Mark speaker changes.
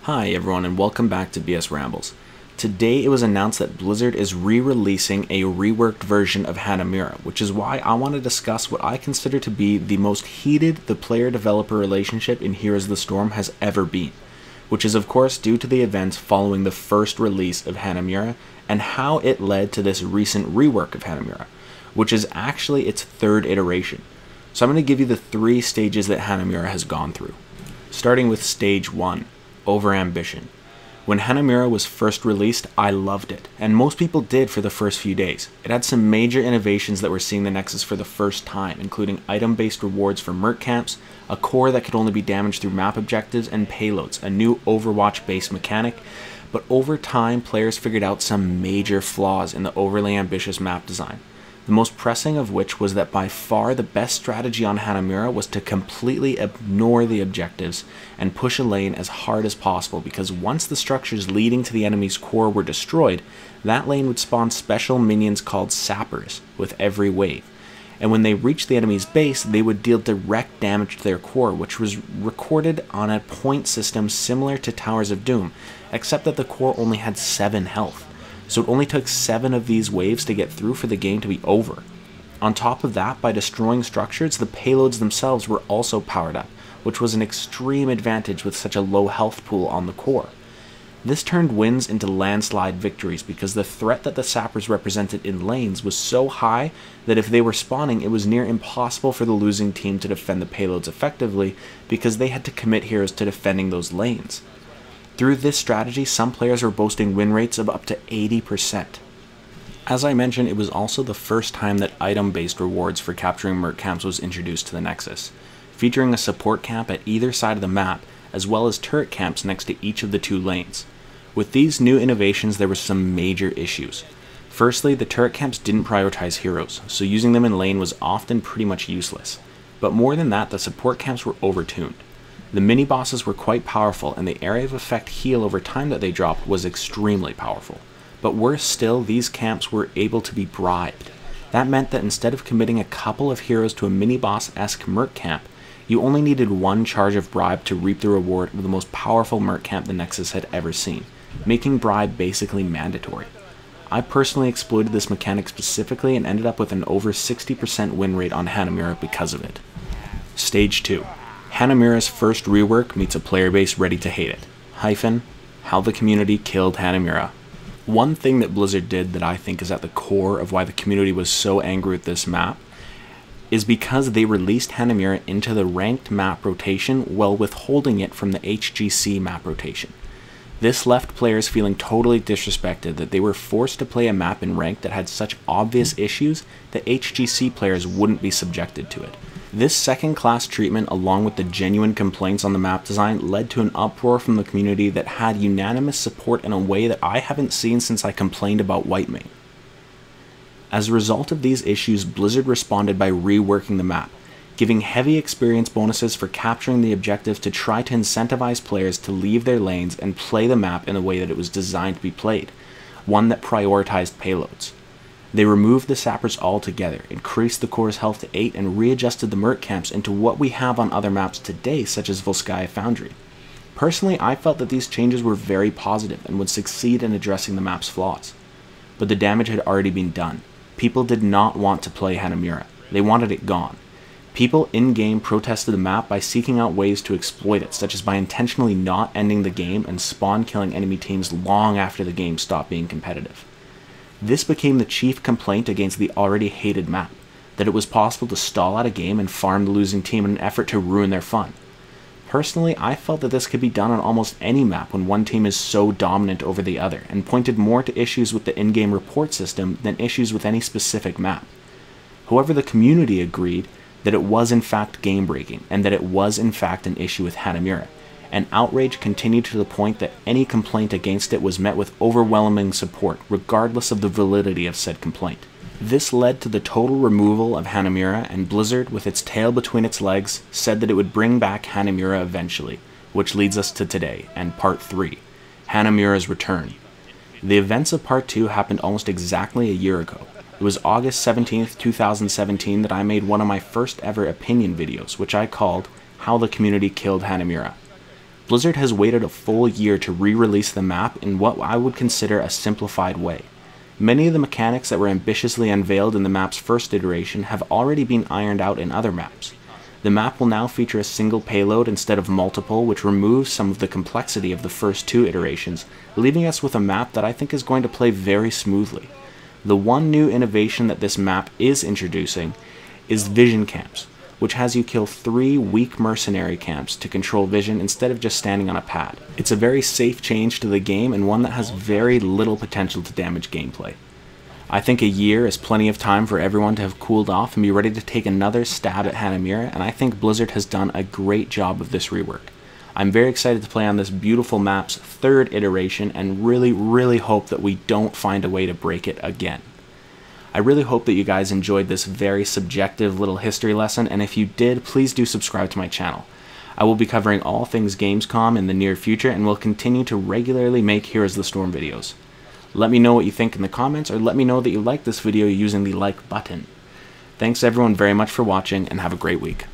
Speaker 1: Hi everyone and welcome back to BS Rambles. Today it was announced that Blizzard is re-releasing a reworked version of Hanamura, which is why I want to discuss what I consider to be the most heated the player-developer relationship in Heroes of the Storm has ever been, which is of course due to the events following the first release of Hanamura and how it led to this recent rework of Hanamura, which is actually its third iteration. So I'm going to give you the three stages that Hanamura has gone through. Starting with Stage 1. Overambition. When Hanamura was first released, I loved it, and most people did for the first few days. It had some major innovations that were seeing the Nexus for the first time, including item-based rewards for merc camps, a core that could only be damaged through map objectives, and payloads, a new Overwatch-based mechanic. But over time, players figured out some major flaws in the overly ambitious map design. The most pressing of which was that by far the best strategy on Hanamura was to completely ignore the objectives and push a lane as hard as possible, because once the structures leading to the enemy's core were destroyed, that lane would spawn special minions called sappers with every wave. And when they reached the enemy's base, they would deal direct damage to their core, which was recorded on a point system similar to Towers of Doom, except that the core only had 7 health. So it only took 7 of these waves to get through for the game to be over. On top of that, by destroying structures, the payloads themselves were also powered up, which was an extreme advantage with such a low health pool on the core. This turned wins into landslide victories because the threat that the sappers represented in lanes was so high that if they were spawning, it was near impossible for the losing team to defend the payloads effectively because they had to commit heroes to defending those lanes. Through this strategy, some players were boasting win rates of up to 80%. As I mentioned, it was also the first time that item-based rewards for capturing merc camps was introduced to the Nexus, featuring a support camp at either side of the map, as well as turret camps next to each of the 2 lanes. With these new innovations, there were some major issues. Firstly, the turret camps didn't prioritize heroes, so using them in lane was often pretty much useless. But more than that, the support camps were overtuned. The mini-bosses were quite powerful, and the area of effect heal over time that they dropped was extremely powerful. But worse still, these camps were able to be bribed. That meant that instead of committing a couple of heroes to a mini-boss-esque merc camp, you only needed 1 charge of bribe to reap the reward of the most powerful merc camp the Nexus had ever seen, making bribe basically mandatory. I personally exploited this mechanic specifically and ended up with an over 60% win rate on Hanamura because of it. Stage 2. Hanamura's first rework meets a player base ready to hate it. How the community killed Hanamura. One thing that Blizzard did that I think is at the core of why the community was so angry with this map is because they released Hanamura into the ranked map rotation while withholding it from the HGC map rotation. This left players feeling totally disrespected that they were forced to play a map in ranked that had such obvious issues that HGC players wouldn't be subjected to it. This second-class treatment, along with the genuine complaints on the map design, led to an uproar from the community that had unanimous support in a way that I haven't seen since I complained about Whitemane. As a result of these issues, Blizzard responded by reworking the map, giving heavy experience bonuses for capturing the objectives to try to incentivize players to leave their lanes and play the map in the way that it was designed to be played, one that prioritized payloads. They removed the sappers altogether, increased the core's health to 8, and readjusted the merc camps into what we have on other maps today, such as Volskaya Foundry. Personally, I felt that these changes were very positive and would succeed in addressing the map's flaws. But the damage had already been done. People did not want to play Hanamura. They wanted it gone. People in-game protested the map by seeking out ways to exploit it, such as by intentionally not ending the game and spawn-killing enemy teams long after the game stopped being competitive. This became the chief complaint against the already hated map, that it was possible to stall out a game and farm the losing team in an effort to ruin their fun. Personally, I felt that this could be done on almost any map when one team is so dominant over the other, and pointed more to issues with the in-game report system than issues with any specific map. However, the community agreed that it was in fact game-breaking, and that it was in fact an issue with Hanamura, and outrage continued to the point that any complaint against it was met with overwhelming support, regardless of the validity of said complaint. This led to the total removal of Hanamura, and Blizzard, with its tail between its legs, said that it would bring back Hanamura eventually, which leads us to today, and Part 3, Hanamura's Return. The events of Part 2 happened almost exactly a year ago. It was August 17th, 2017 that I made one of my first ever opinion videos, which I called How the Community Killed Hanamura. Blizzard has waited a full year to re-release the map in what I would consider a simplified way. Many of the mechanics that were ambitiously unveiled in the map's first iteration have already been ironed out in other maps. The map will now feature a single payload instead of multiple, which removes some of the complexity of the first two iterations, leaving us with a map that I think is going to play very smoothly. The one new innovation that this map is introducing is vision camps, which has you kill 3 weak mercenary camps to control vision instead of just standing on a pad. It's a very safe change to the game and one that has very little potential to damage gameplay. I think a year is plenty of time for everyone to have cooled off and be ready to take another stab at Hanamura, and I think Blizzard has done a great job of this rework. I'm very excited to play on this beautiful map's 3rd iteration and really hope that we don't find a way to break it again. I really hope that you guys enjoyed this very subjective little history lesson, and if you did, please do subscribe to my channel. I will be covering all things Gamescom in the near future and will continue to regularly make Heroes of the Storm videos. Let me know what you think in the comments, or let me know that you like this video using the like button. Thanks everyone very much for watching, and have a great week.